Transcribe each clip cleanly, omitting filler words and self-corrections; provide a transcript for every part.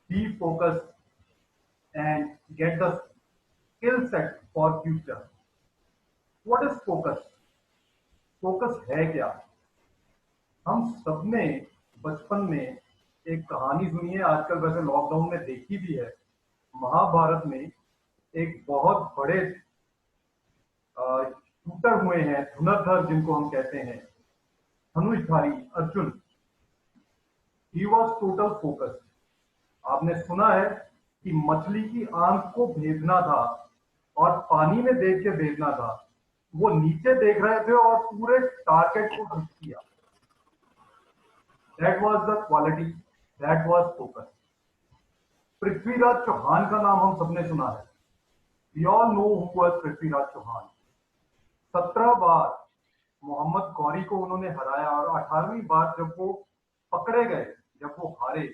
be focused and get the skill set for future. What is focus? Focus है क्या? हम सबने बचपन में एक कहानी सुनी है, आजकल वैसे लॉकडाउन में देखी भी है। महाभारत में एक बहुत बड़े शूटर हुए हैं, धनुर्धर जिनको हम कहते हैं, धनुषधारी Arjun. He was total focus. आपने सुना है कि मछली की आंख को भेदना था और पानी में देख के भेदना था। वो नीचे देख रहे थे और पूरे टारगेट को हिट किया। That was the quality, that was focus. Prithviraj Chauhan का नाम हम सबने सुना है। We all know who was Prithviraj Chauhan. 17 बार मोहम्मद गौरी को उन्होंने हराया और 18वीं बार जब वो पकड़े गए, जब वो हारे,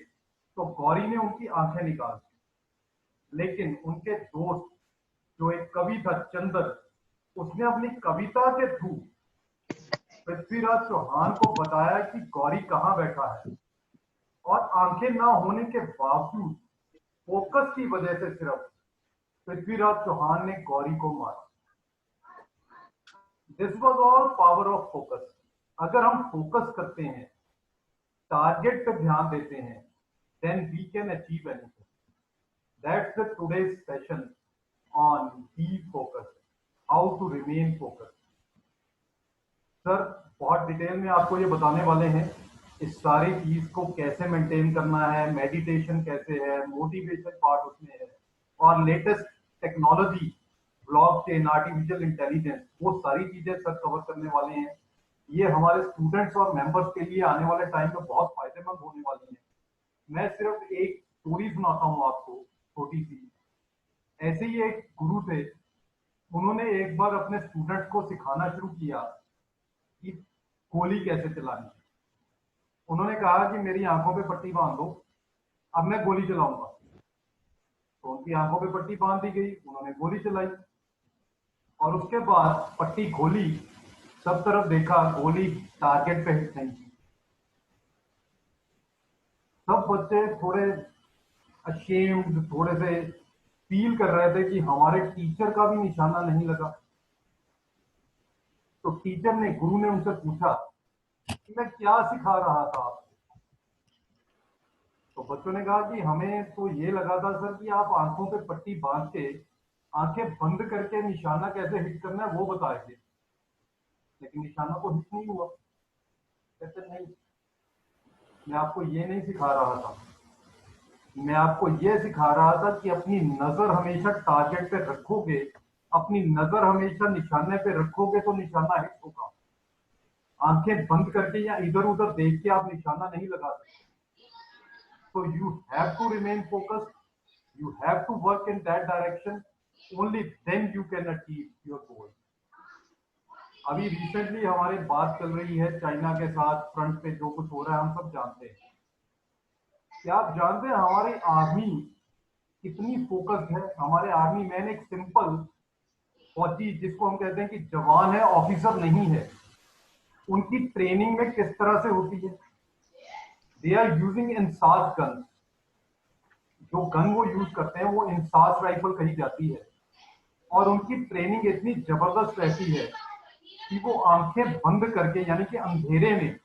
तो गौरी ने उनकी आंखें निकाल दी। लेकिन उनके दोस्त, जो एक कवि था चंदर, उसने अपनी कविता के थ्रू पृथ्वीराज चौहान को बताया कि गौरी कहां बैठा है। और आंखें ना होने के बावजूद फोकस की वजह से सिर्फ पृथ्वीराज चौहान ने गौरी को मारा। This was all power of focus. अगर हम फोकस करते हैं, टारगेट पे ध्यान देते हैं, then we can achieve anything. That's the today's session on be focus, how to remain focus. Sir बहुत डिटेल में आपको ये बताने वाले हैं इस सारी चीज को कैसे मेंटेन करना है, मेडिटेशन कैसे है, मोटिवेशन पार्ट उसमें है, और latest technology, blockchain, artificial intelligence, वो सारी चीजें सर कवर करने वाले हैं। ये हमारे स्टूडेंट्स और मेंबर्स के लिए आने वाले टाइम में बहुत फायदेमंद होने वाली है। मैं सिर्फ एक स्टोरी सुनाता हूँ आपको, छोटी सी। ऐसे ही एक गुरु थे, उन्होंने एक बार अपने स्टूडेंट्स को सिखाना शुरू किया कि गोली कैसे चलानी है। उन्होंने कहा कि मेरी आंखों पे पट्टी बांध दो, अब मैं गोली चलाऊंगा। तो उनकी आंखों पे पट्टी बांध दी गई, उन्होंने गोली चलाई और उसके बाद पट्टी खोली, सब तरफ देखा, गोली टारगेट पे हिट नहीं की। सब बच्चे थोड़े अशेम्ड, थोड़े से फील कर रहे थे कि हमारे टीचर का भी निशाना नहीं लगा। तो टीचर ने, गुरु ने उनसे पूछा कि मैं क्या सिखा रहा था आपको। तो बच्चों ने कहा कि हमें तो ये लगा था सर कि आप आंखों पे पट्टी बांध के आंखें बंद करके निशाना कैसे हिट करना है वो बताएंगे, लेकिन निशाना तो हिट नहीं हुआ। कहते नहीं, मैं आपको ये नहीं सिखा रहा था, मैं आपको ये सिखा रहा था कि अपनी नजर हमेशा टारगेट पे रखोगे, अपनी नजर हमेशा निशाने पे रखोगे तो निशाना हिट होगा। आंखें बंद करके या इधर उधर देख के आप निशाना नहीं लगा सकते। So you have to remain focused. You have to work in that direction. Only then you can achieve your goal. अभी रिसेंटली हमारी बात चल रही है चाइना के साथ, फ्रंट पे जो कुछ हो रहा है हम सब जानते हैं। क्या आप जानते हैं हमारी आर्मी कितनी फोकस्ड है? हमारे आर्मी मैन एक सिंपल फौजी, जिसको हम कहते हैं कि जवान है, ऑफिसर नहीं है, उनकी ट्रेनिंग में किस तरह से होती है? They are using INSAS guns. जो गन वो यूज करते हैं वो इंसास राइफल कही जाती है, और उनकी ट्रेनिंग इतनी जबरदस्त रहती है कि वो आंखें बंद करके, यानी कि अंधेरे में,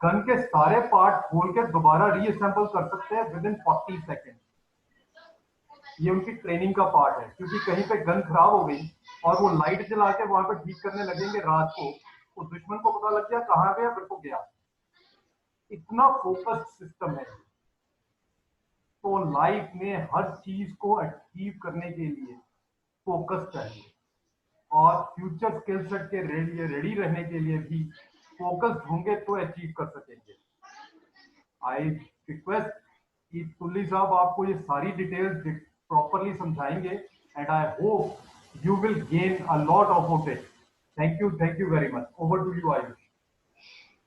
गन के सारे पार्ट खोल के दोबारा रीअसेंबल कर सकते हैं विद इन 40 सेकेंड। ये उनकी ट्रेनिंग का पार्ट है, क्योंकि कहीं पे गन खराब हो गई और वो लाइट जला के वहां पे ठीक करने लगेंगे रात को, उस दुश्मन को पता लग गया कहाँ गया, फिर को गया। इतना फोकस्ड सिस्टम है। तो लाइफ में हर चीज को अचीव करने के लिए फोकस चाहिए, और फ्यूचर स्किल सेट के रेडी रहने के लिए भी फोकस होंगे तो अचीव कर सकेंगे। आई रिक्वेस्ट कि तुल्ली साहब आपको ये सारी डिटेल्स प्रॉपरली समझाएंगे, and I hope you will gain a lot of it. Thank you very much. Over to you Ayush.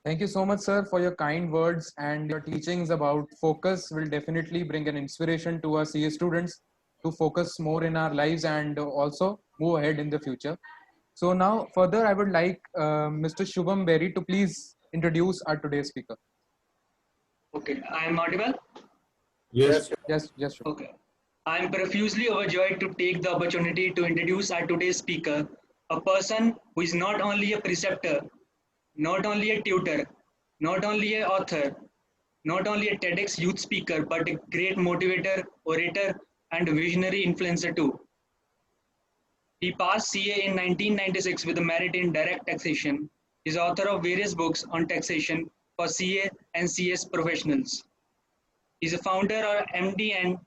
Thank you so much, sir, for your kind words, and your teachings about focus will definitely bring an inspiration to our CA students to focus more in our lives and also move ahead in the future. So now further, I would like Mr. Shubham Berry to please introduce our today's speaker. Okay, I am audible. Yes. Yes. Okay. I am profusely overjoyed to take the opportunity to introduce our today's speaker, a person who is not only a preceptor, not only a tutor, not only an author, not only a TEDx youth speaker, but a great motivator, orator, and visionary influencer too. He passed CA in 1996 with a merit in direct taxation. He is author of various books on taxation for CA and CS professionals. He is a founder or MD and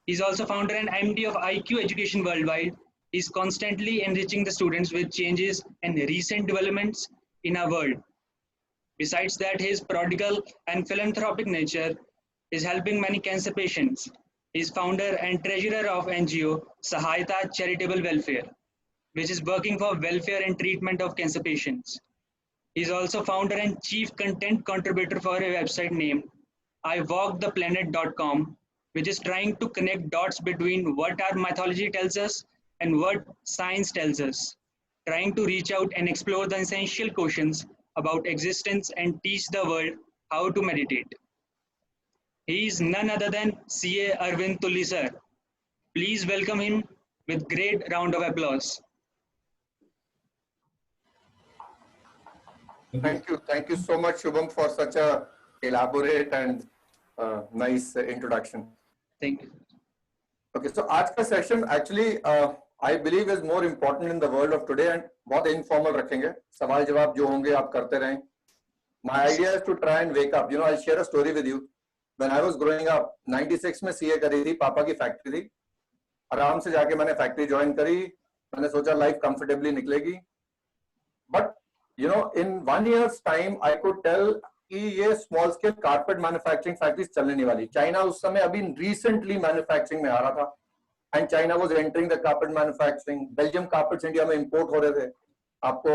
He's also founder and MD of IQ Education Worldwide. He's constantly enriching the students with changes and recent developments in our world. Besides that, his prodigal and philanthropic nature is helping many cancer patients. He's founder and treasurer of NGO Sahayata Charitable Welfare, which is working for welfare and treatment of cancer patients. He's also founder and chief content contributor for a website named iwalktheplanet.com, which is trying to connect dots between what our mythology tells us and what science tells us, trying to reach out and explore the essential questions about existence and teach the world how to meditate. He is none other than CA Arvind Tulli sir. Please welcome him with great round of applause. Thank you so much, Shubham, for such a elaborate and nice introduction. Thank you. Okay, so आज का session actually I believe is more important in the world of today and बहुत informal रखेंगे. सवाल जवाब जो होंगे आप करते रहें. My idea is to try and wake up. You know, I'll share a story with you. When I was growing up, 96 में CA करी थी, पापा की फैक्ट्री थी. आराम से जाके मैंने फैक्ट्री ज्वाइन करी. मैंने सोचा लाइफ कंफर्टेबली निकलेगी. But you know, in 1 year's time, I could tell कि ये small scale carpet manufacturing factories चलने नहीं वाली. चाइना उस समय अभी रिसेंटली मैन्युफैक्चरिंग में आ रहा था and China was entering the carpet manufacturing. Belgium carpets India में इंपोर्ट हो रहे थे. आपको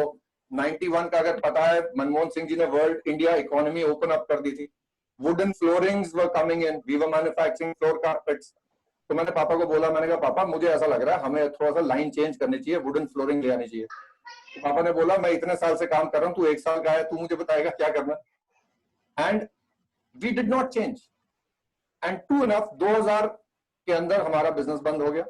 91 का अगर पता है, मनमोहन सिंह जी ने world India economy open up कर दी थी. Wooden floorings were coming in, we were manufacturing floor carpets. तो मैंने पापा को बोला, मैंने कहा पापा मुझे ऐसा लग रहा है हमें थोड़ा सा लाइन चेंज करनी चाहिए, वुडन फ्लोरिंग ले आनी चाहिए. तो पापा ने बोला मैं इतने साल से काम कर रहा हूँ, तू 1 साल का है, तू मुझे बताएगा क्या करना. And we did not change and true enough 2000 के अंदर हमारा बिजनेस बंद हो गया.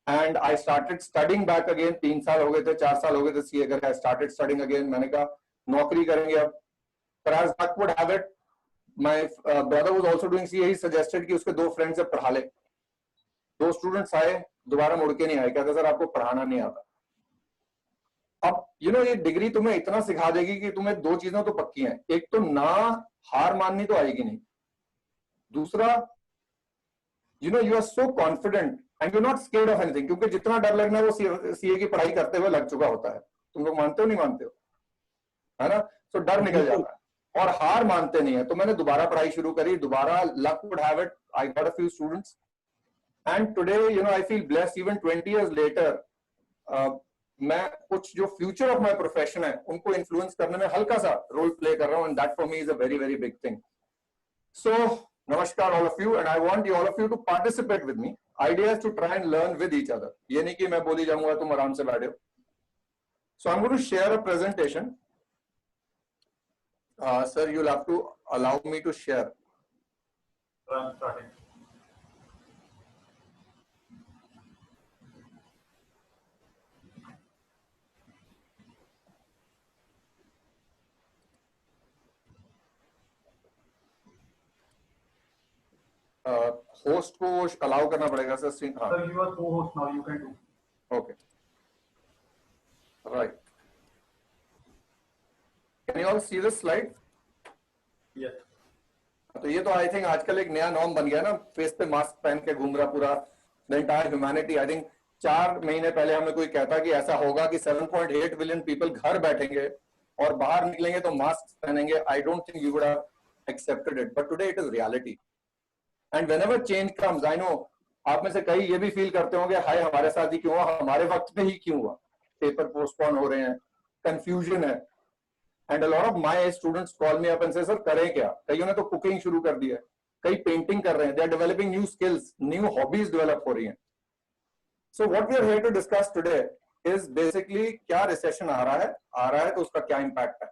And I started studying back again. 3 साल हो गए थे, 4 साल हो गए थे सीए करके. I started studying again. मैंने कहा नौकरी करेंगे अब. पर as luck would have it, my brother was also doing CA. He suggested कि उसके 2 फ्रेंड्स से पढ़ा ले. 2 स्टूडेंट्स आए, दोबारा मुड़ के नहीं आए. कहते सर आपको पढ़ाना नहीं आता. अब यू नो ये डिग्री तुम्हें इतना सिखा देगी कि तुम्हें 2 चीजें तो पक्की हैं. एक तो ना हार माननी तो आएगी नहीं. दूसरा you know you are so confident and you not scared of anything. क्योंकि जितना डर लगना है वो सीए की पढ़ाई करते हुए लग चुका होता है. तुम लोग मानते हो नहीं मानते हो, है ना? सो डर निकल जाता है और हार मानते नहीं है. तो मैंने दोबारा पढ़ाई शुरू करी. दोबारा luck would have it, I got a few students and today you know I feel blessed. Even 20 years later मैं कुछ जो फ्यूचर ऑफ माय प्रोफेशन है उनको इन्फ्लुएंस करने में हल्का सा रोल प्ले कर रहा हूं. And that for me is a very very big thing. So नमस्कार all of you and I want you all of you to participate with me. Idea is to try and learn with each other. ये नहीं कि मैं बोली जाऊंगा तुम आराम से बैठे हो. So I am going to share a presentation. Sir you will have to allow me to share. Host को अलाउ करना पड़ेगा सर. हाँ Sir, you are co-host now. You can do. Okay right. Can you all see this slide? Yes. तो ये तो I think आजकल एक नया नॉर्म बन गया ना, फेस पे मास्क पहन के घूम रहा पूरा the entire humanity. I think 4 महीने पहले हमें कोई कहता कि ऐसा होगा कि 7.8 बिलियन पीपल घर बैठेंगे और बाहर निकलेंगे तो मास्क पहनेंगे. I don't think we would have accepted it, but today it is reality. And whenever change comes, I know आप में से कई ये भी फील करते होंगे हाय हमारे साथ ही क्यों हुआ, हमारे वक्त पे ही क्यों हुआ. पेपर पोस्टपोन हो रहे हैं, कंफ्यूजन है. And a lot of my students call me up and से सर करें क्या. कईयों ने तो कुकिंग शुरू कर दी है, कई पेंटिंग कर रहे हैं. They are developing new skills, new hobbies develop हो रही हैं. So what we are here to discuss today is basically क्या रिसेशन आ रहा है तो उसका क्या इंपैक्ट है.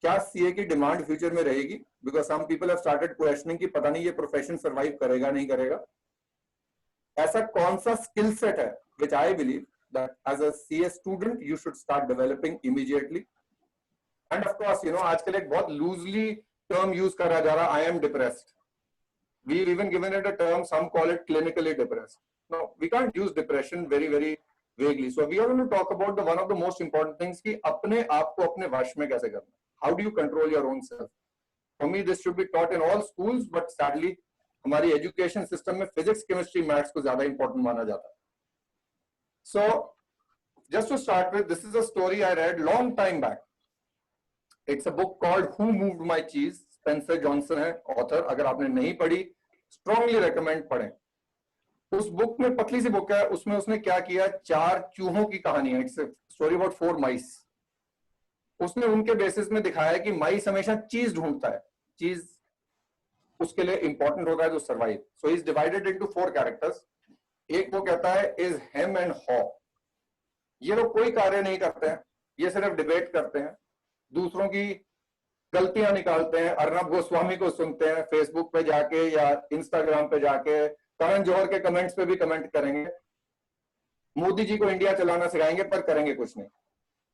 क्या सीए की डिमांड फ्यूचर में रहेगी, because some people have started questioning कि पता नहीं ये प्रोफेशन सर्वाइव करेगा नहीं करेगा। ऐसा कौन सा स्किल सेट है which I believe that as a CA student you should start developing immediately. And of course, you know, आजकल एक बहुत loosely term use करा जा रहा, I am depressed. We've even given it a term, some call it clinically depressed. No, we can't use depression very vaguely. So we are going to talk about the one of the most important things कि अपने आप को अपने वश में कैसे करना. How do you control your own self? For me, this should be taught in all schools, but sadly, हमारी एजुकेशन सिस्टम में फिजिक्स केमिस्ट्री मैथ्स को ज्यादा इंपॉर्टेंट माना जाता है। So just to start with, this is a story I read long time back. It's a book called who moved my cheese, Spencer Johnson है author. अगर आपने नहीं पढ़ी, स्ट्रांगली रेकमेंड पढ़ें। उस बुक में, पतली सी बुक है, उसमें उसने क्या किया, 4 चूहों की कहानी है। इट्स स्टोरी अबाउट 4 माइस। उसने उनके बेसिस में दिखाया है कि माइस हमेशा चीज ढूंढता है, चीज उसके लिए इंपॉर्टेंट होता है तो survive. So is divided into 4 characters. एक वो कहता है इज हेम एंड हॉ। ये लोग कोई कार्य नहीं करते हैं, ये सिर्फ डिबेट करते हैं, दूसरों की गलतियां निकालते हैं। अर्नब गोस्वामी को सुनते हैं, फेसबुक पे जाके या इंस्टाग्राम पे जाके करण जौहर के कमेंट्स पे भी कमेंट करेंगे, मोदी जी को इंडिया चलाना सिखाएंगे, पर करेंगे कुछ नहीं।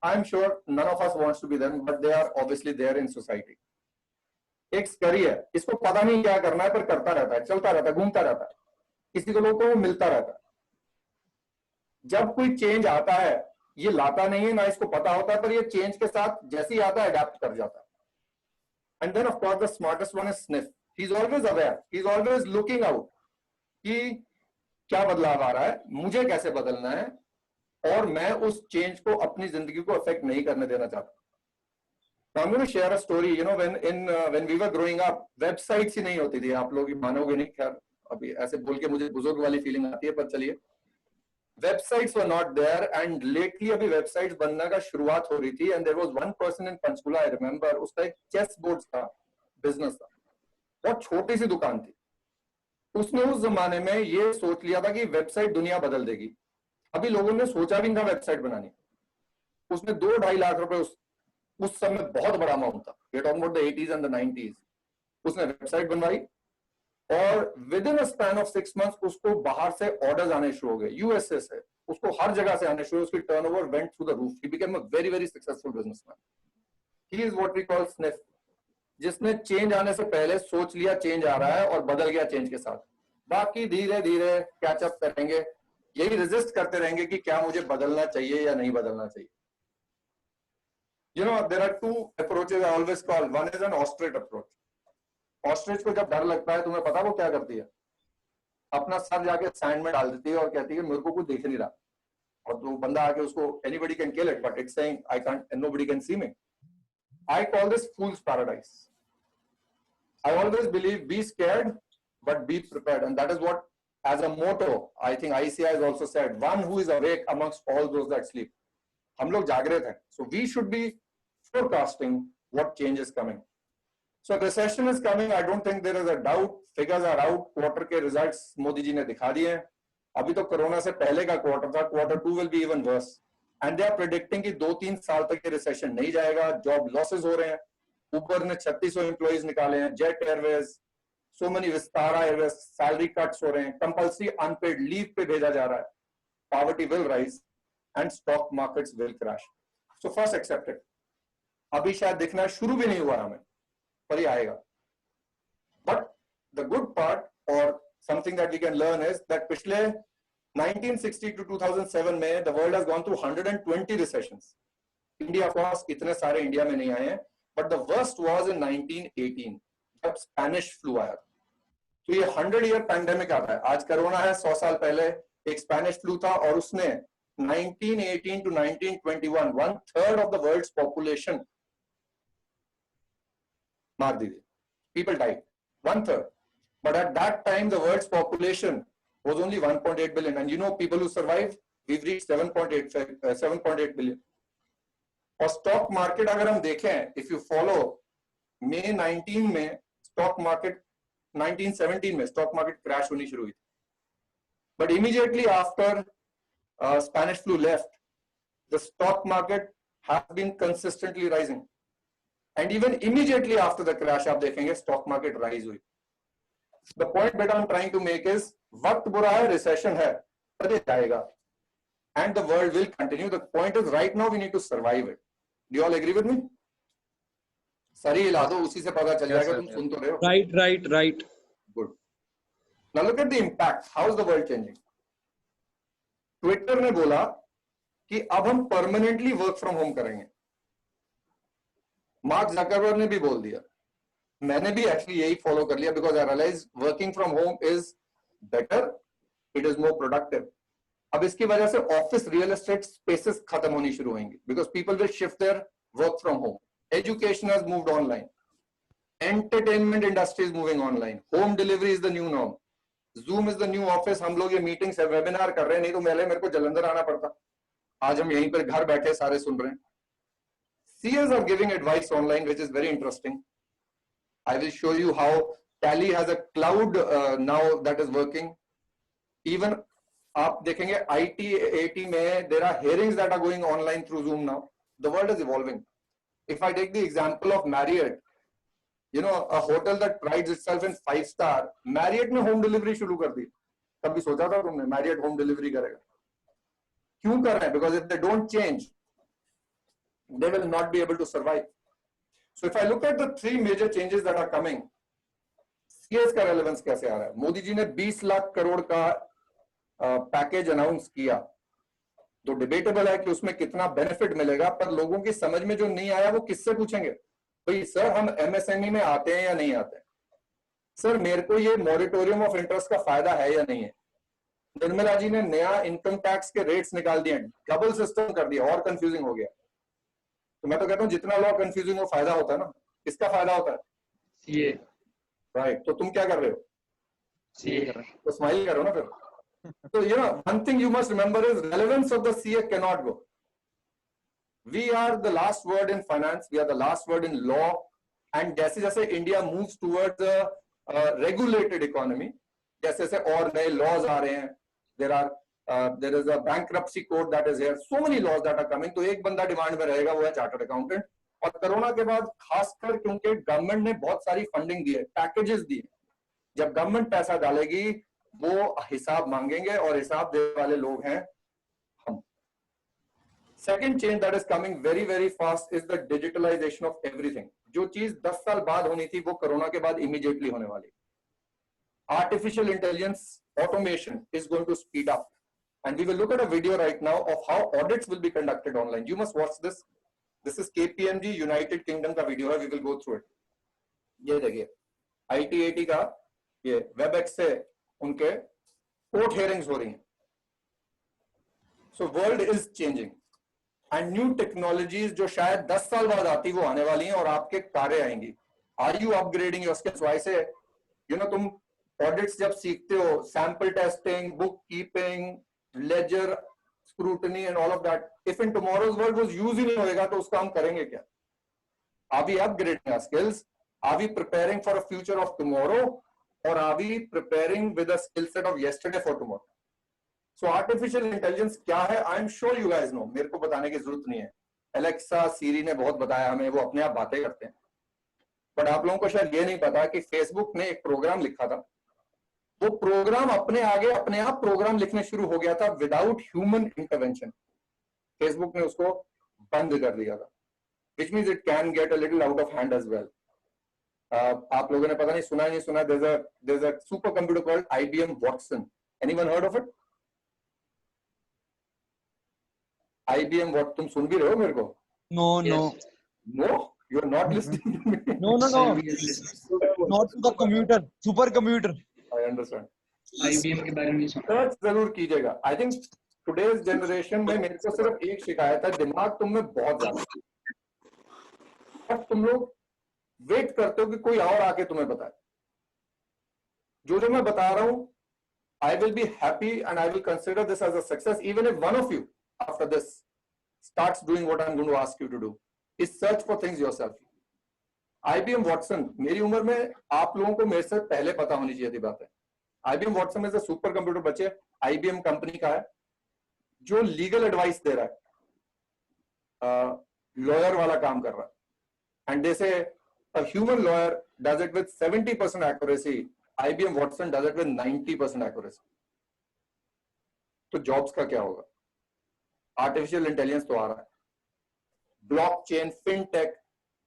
I am sure none of us wants to be them, but they are obviously there in society. एक स्करी है, इसको पता नहीं क्या करना है, पर करता रहता है, चलता रहता है, घूमता रहता है, किसी को लोगों को मिलता रहता है। जब कोई चेंज आता है, ये लाता नहीं है, ना इसको पता होता है, पर ये चेंज के साथ जैसे ही आता है अडेप्ट कर जाता है। And then of course the smartest one is Sniff. He is always aware, he is always looking out कि क्या बदलाव आ रहा है, मुझे कैसे बदलना है, और मैं उस चेंज को अपनी जिंदगी को अफेक्ट नहीं करने देना चाहता। I'm going to share a story. You know, when we were growing up, websites ही नहीं होती थी। आप लोग मानोगे नहीं, खैर अभी ऐसे बोल के मुझे बुजुर्ग वाली फीलिंग आती है, पर चलिए, websites were not there, and lately अभी websites बनने का शुरुआत हो रही थी। And there was one person in Panchkula, I remember, उसका एक चेस बोर्ड का बिजनेस था, बहुत छोटी सी दुकान थी। उसने उस जमाने में ये सोच लिया था कि वेबसाइट दुनिया बदल देगी। अभी लोगों ने सोचा भी नहीं था वेबसाइट बनानी। उसने 2-2.5 लाख रुपए उस समय बहुत बड़ा अमाउंट था, we are talking about the 80s and the 90s। उसने वेबसाइट बनवाई और within a span of 6 months उसको बाहर से ऑर्डर्स आने शुरू हो गए, यूएसए से, उसको हर जगह से आने शुरू। उसकी turnover went through the roof. He became a very successful businessman. He is what we call Sniff, जिसने चेंज आने से पहले सोच लिया चेंज आ रहा है और बदल गया चेंज के साथ। बाकी धीरे धीरे कैचअप करेंगे, यही रेजिस्ट करते रहेंगे कि क्या मुझे बदलना चाहिए या नहीं बदलना चाहिए। You know, there are 2 approaches I always call. One is an ostrich approach. Ostrich को जब डर लगता है, तुम्हें पता वो क्या करती है? अपना सर जाके सैंड में डाल देती है और कहती है मेरे को कुछ दिख नहीं रहा, और तो बंदा आके उसको, anybody can kill it, but it's saying I can't and nobody can see me. I call this fool's paradise. I always believe be scared but be prepared, and that is what, as a motto, I think ICI has also said, one who is awake amongst all those that sleep. हम लोग जागृत हैं, so we should be forecasting what change is coming. So recession is coming. I don't think there is a doubt. Figures are out. Quarter के results Modi ji ने दिखा दिए हैं। अभी तो कोरोना से पहले का क्वार्टर था, Q2 will be even worse. And they are predicting कि 2-3 साल तक ये recession नहीं जाएगा। Job losses हो रहे हैं। Uber ने 3600 employees निकाले हैं। Jet Airways, so many Vistara Airways, salary cuts हो रहे हैं। Compulsory unpaid leave पे भेजा जा रहा है। Poverty will rise and stock markets will crash. So first accept it. अभी शायद दिखना शुरू भी नहीं हुआ हमें, पर ये आएगा। But the good part or something that we can learn is that पिछले 1960 to 2007 में the world has gone through 120 recessions. India of course इतने सारे इंडिया में नहीं आए हैं, but the worst was in 1918 जब स्पेनिश फ्लू आया। तो ये 100-year पैंडेमिक आता है। आज कोरोना है, 100 साल पहले एक स्पेनिश फ्लू था और उसने 1918 to 1921 1/3 of the world's population मार दी थी। People died, 1/3. But at that time, the world's population was only 1.8 billion. And you know, people who survived, we've reached 7.8 billion. और स्टॉक मार्केट अगर हम देखें, if you follow, May 19 में stock market, 1917 में stock market crash होनी शुरू हुई थी। But immediately after Spanish flu left, the stock market has been consistently rising. And even immediately after the crash आप देखेंगे स्टॉक मार्केट राइज हुई. The point बेटा I am trying to make is, वक्त बुरा है, रिसेशन है, पर ये जाएगा, and the world will continue. The point is right now we need to survive it. Do you all agree with me? Sir ही हिला दो, उसी से पता चल जाएगा तुम सुन तो रहे हो. Right. Good. Now look at the impact. How is the world changing? Twitter ने बोला कि अब हम परमानेंटली वर्क फ्रॉम होम करेंगे. मार्क जकरबर्ग ने भी बोल दिया. मैंने भी एक्चुअली यही फॉलो कर लिया, because I realize working from home is better, it is more productive. अब इसकी वजह से ऑफिस रियल एस्टेट स्पेसेस खत्म होनी शुरू होंगी, because people will shift their work from home. Education has moved online, entertainment industry is moving online, home delivery is the new norm, zoom is the new office. हम लोग ये meetings webinar कर रहे हैं, नहीं तो पहले मेरे को जलंधर आना पड़ता, आज हम यहीं पर घर बैठे सारे सुन रहे हैं. CAs are giving advice online, which is very interesting. I will show you how Tally has a cloud now that is working. Even आप देखेंगे IT/AT में there are hearings that are going online through Zoom now. The world is evolving. If I take the example of Marriott, you know, a hotel that prides itself in 5-star, Marriott ने home delivery शुरू कर दी. कभी सोचा था तुमने Marriott home delivery करेगा? क्यों कर रहे हैं? Because if they don't change, they will not be able to survive. So if I look at the 3 major changes that are coming, CAs का relevance कैसे आ रहा है? मोदी जी ने 20 लाख करोड़ का पैकेज अनाउंस किया, तो डिबेटेबल है कि उसमें कितना बेनिफिट मिलेगा, पर लोगों की समझ में जो नहीं आया वो किससे पूछेंगे? भाई सर हम MSME में आते हैं या नहीं आते हैं? सर मेरे को ये मॉरिटोरियम ऑफ इंटरेस्ट का फायदा है या नहीं है? निर्मला जी ने नया इनकम टैक्स के रेट्स निकाल दिए, डबल सिस्टम कर दिया और कंफ्यूजिंग हो गया. तो मैं तो कहता हूं जितना लॉ कंफ्यूजिंग हो फायदा होता है ना. किसका फायदा होता है? CA. राइट. तो तुम क्या कर रहे हो? CA कर रहे हैं. तो स्माइल करो ना फिर. तो you know, one thing you must remember is relevance of the CA cannot go. We are the last word in finance, we are the last word in law, and जैसे जैसे India moves towards a regulated economy, जैसे जैसे और नए laws आ रहे हैं, there is a bankruptcy code that is here, so many laws that are coming. तो एक बंदा डिमांड में रहेगा, वो है चार्टर्ड अकाउंटेंट. और कोरोना के बाद खासकर क्योंकि गवर्नमेंट ने बहुत सारी फंडिंग दी है, पैकेजेस दिए, जब गवर्नमेंट पैसा डालेगी वो हिसाब मांगेंगे, और हिसाब देने वाले लोग हैं हम. Second change that is coming very very fast is the digitalisation of everything. जो चीज 10 साल बाद होनी थी वो कोरोना के बाद इमीडिएटली होने वाली. Artificial intelligence automation is going to speed up, and we will look at a video right now of how audits will be conducted online. You must watch this. This is KPMG United Kingdom का video है. We will go through it. ये देखिए IT/AT का ये WebEx से उनके court hearings हो रही हैं. So world is changing and new technologies जो शायद 10 साल बाद आती वो आने वाली हैं और आपके कार्य आएंगी. Are you upgrading your skills? वैसे you know तुम ऑडिट्स जब सीखते हो, sample testing, bookkeeping, ledger scrutiny and all of that, if in tomorrow's world वो यूज ही नहीं होएगा तो उसका हम करेंगे क्या? Are we upgrading our skills? Are we preparing for a future of tomorrow, और are we preparing with a skill set of yesterday for tomorrow? So artificial intelligence क्या है? I am sure you guys know, मेरे को बताने की जरूरत नहीं है. एलेक्सा, सीरी ने बहुत बताया हमें, वो अपने आप बातें करते हैं. बट आप लोगों को शायद ये नहीं पता कि फेसबुक ने एक प्रोग्राम लिखा था, वो प्रोग्राम अपने आप प्रोग्राम लिखने शुरू हो गया था विदाउट ह्यूमन इंटरवेंशन. फेसबुक ने उसको बंद कर दिया था, which means it can get a little out of hand as well. आप लोगों ने पता नहीं सुना नहीं सुना, there's a super computer called IBM Watson. Anyone heard of it? IBM Watson. तुम सुन भी रहे हो मेरे को? No, you are not listening to me. No. Not to the computer, super computer. I understand. IBM के बारे में सुना. सर्च जरूर कीजिएगा. आई थिंक टुडेज जनरेशन में मेरे को सिर्फ एक शिकायत है, दिमाग तुम में बहुत ज्यादा. अब तुम लोग वेट करते हो कि कोई और आके तुम्हें बताए. जो मैं बता रहा हूं, I will be happy and I will consider this as a success even if one of you after this starts doing what I am going to ask you to do, is search for things yourself. IBM Watson, मेरी उम्र में आप लोगों को मेरे से पहले पता होनी चाहिए थी बात है. IBM Watson में से सुपर कंप्यूटर बच्चे IBM कंपनी का है, जो लीगल एडवाइस दे रहा है, लॉयर वाला काम कर रहा है. and they say a human lawyer does it with 70% accuracy, IBM Watson does it with 90% accuracy. तो जॉब्स का क्या होगा? आर्टिफिशियल इंटेलिजेंस तो आ रहा है, ब्लॉकचेन, फिनटेक,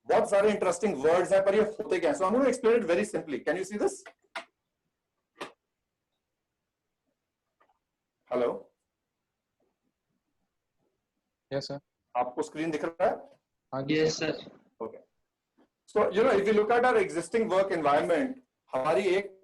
बहुत सारे इंटरेस्टिंग वर्ड्स हैं, पर ये होते क्या है? So I am going to explain it very simply. Can you see this? Hello, Yes, sir. आपको स्क्रीन दिख रहा है? हाँ जी, Yes, sir. sir. Okay. So, you know, if you look at our existing work environment, हमारी एक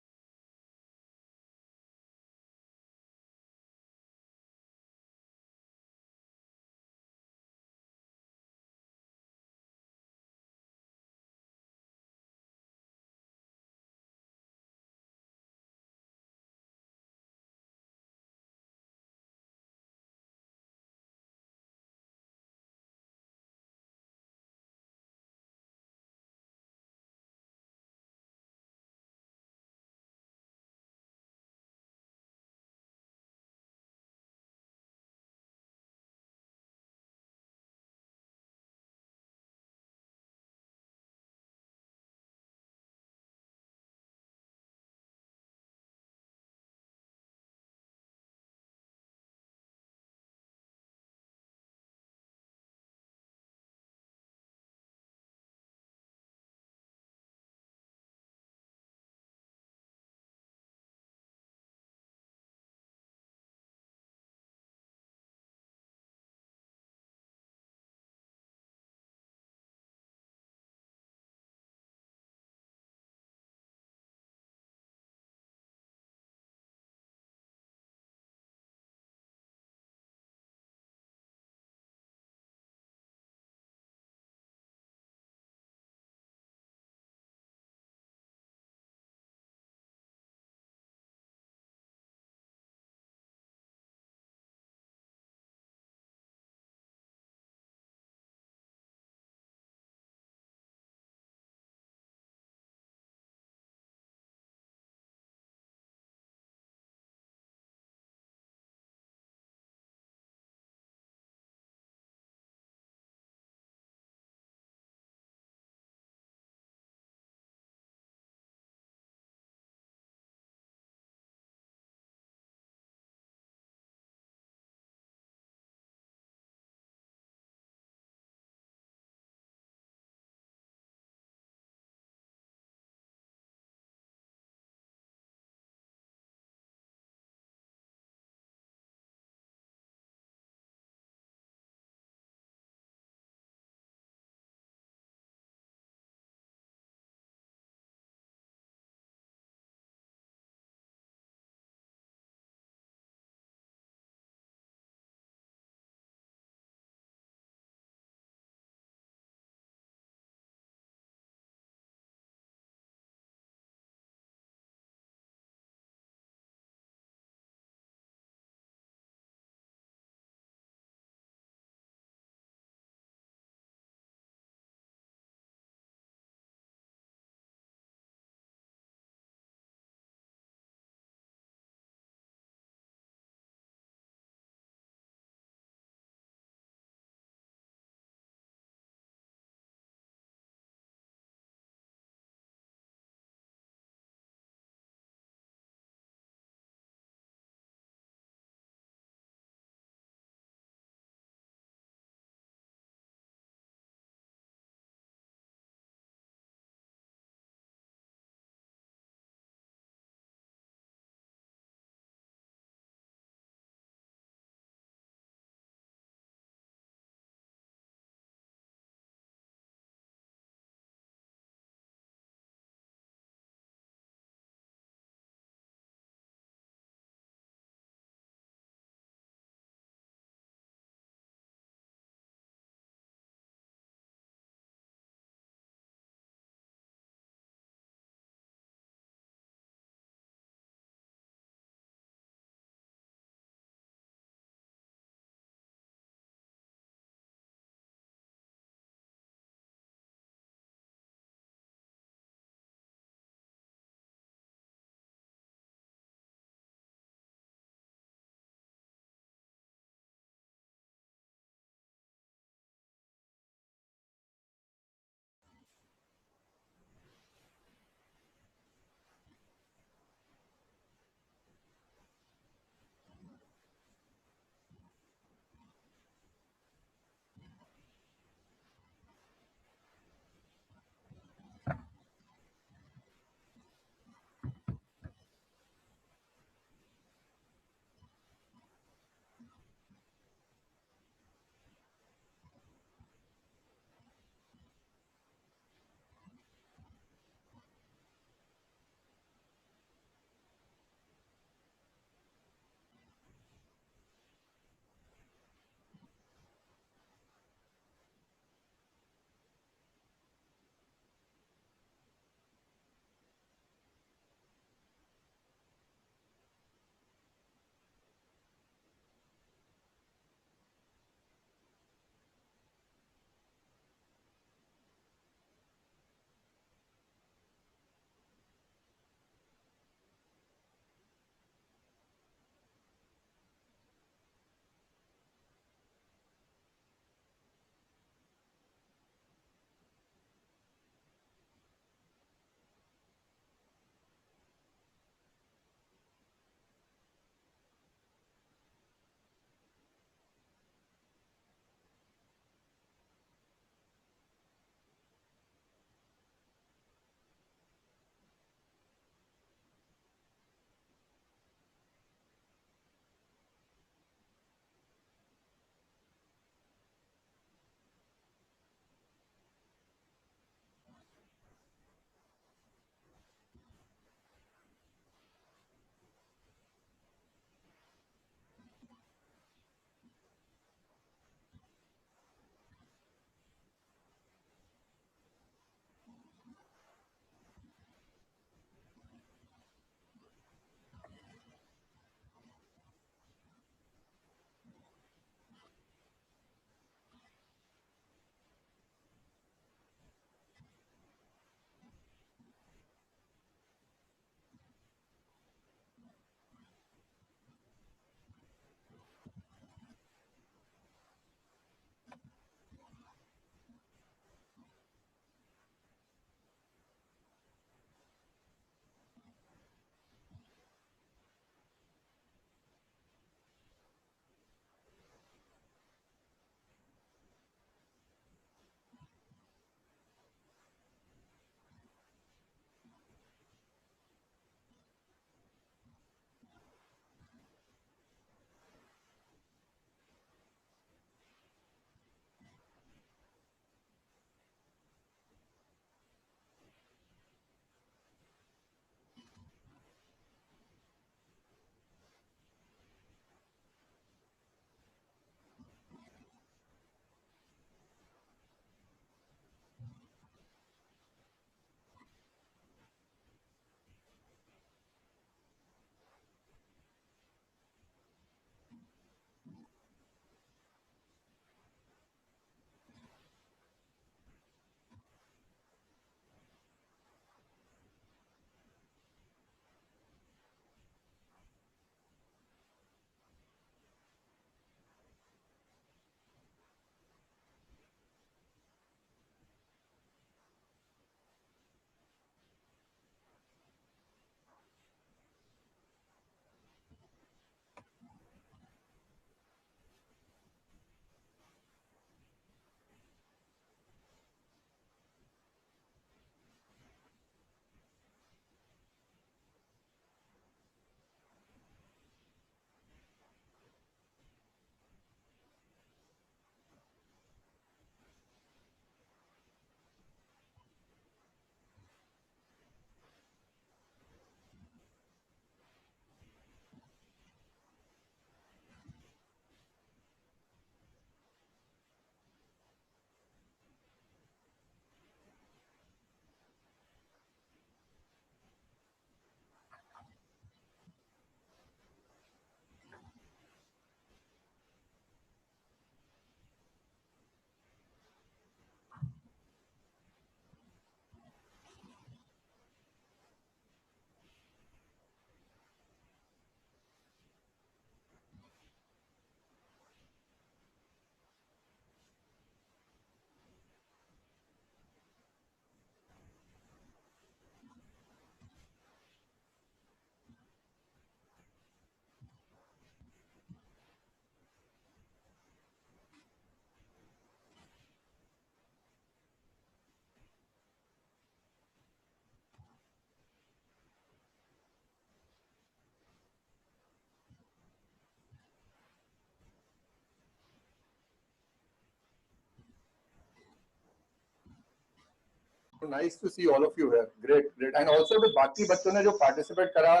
Nice to see all of you here. Great, great. And also the बाकी बच्चों ने जो participate करा,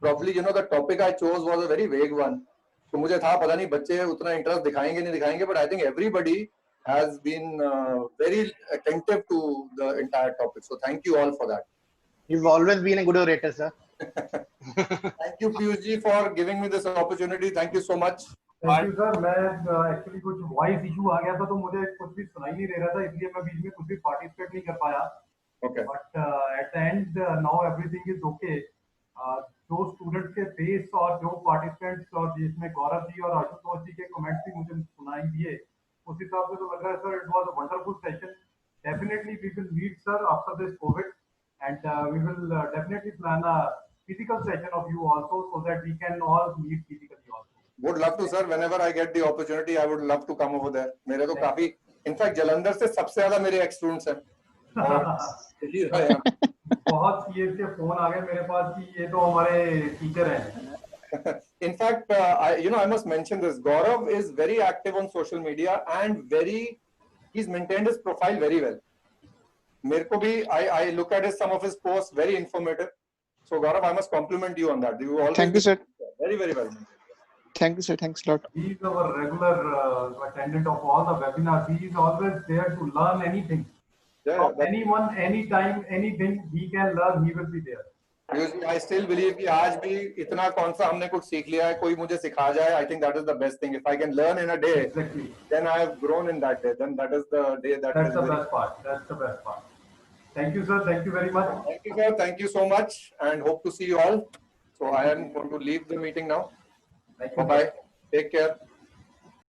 probably you know the topic I chose was a very vague one. तो मुझे था पता नहीं बच्चे उतना interest दिखाएंगे नहीं दिखाएंगे, but I think everybody has been very attentive to the entire topic. So thank you all for that. You've always been a good orator, sir. Thank you Piyush ji for giving me this opportunity. Thank you so much. Thank you sir. मैं actually कुछ voice issue आ गया था तो मुझे कुछ भी सुनाई नहीं दे रहा था, इसलिए मैं बीच में कुछ भी पार्टिसिपेट नहीं कर पाया। Okay. But at the end now everything is okay. जो स्टूडेंट्स के फेस और जो पार्टिसिपेंट्स और जिसमें गौरव जी और आशुतोष जी के कमेंट्स भी मुझे सुनाई दिए, उस हिसाब से तो लग रहा है sir it was a wonderful session. Definitely we will meet sir after this Covid and we will definitely plan a physical session of you also so that we can all meet physically also. Would love to sir. Whenever I get the opportunity, I would love to come over there. मेरे तो काफी, in fact Jalandhar से सबसे ज्यादा मेरे ex students हैं। बहुत CS के फोन आ गए मेरे पास कि ये तो हमारे टीचर हैं। In fact, I must mention this. Gaurav is very active on social media and he's maintained his profile very well. मेरे को भी, I look at some of his posts, very informative. So Gaurav, I must compliment you on that. You always Thank you, sir. Very, very well. Thank you, sir. Thanks a lot. He is our regular attendant of all the webinars. He is always there to learn anything. Yeah, From anyone, anytime, anything he can learn, he will be there. I still believe कि आज भी इतना कौन सा हमने कुछ सीख लिया है, कोई मुझे सिखा जाए, I think that is the best thing. If I can learn in a day, Exactly. then I have grown in that day. Then that is the day that That's is the very- best part. That's the best part. Thank you, sir. Thank you very much. Thank you, sir. Thank you so much, and hope to see you all. So I am going to leave the meeting now. Thank you. Bye bye. Take care.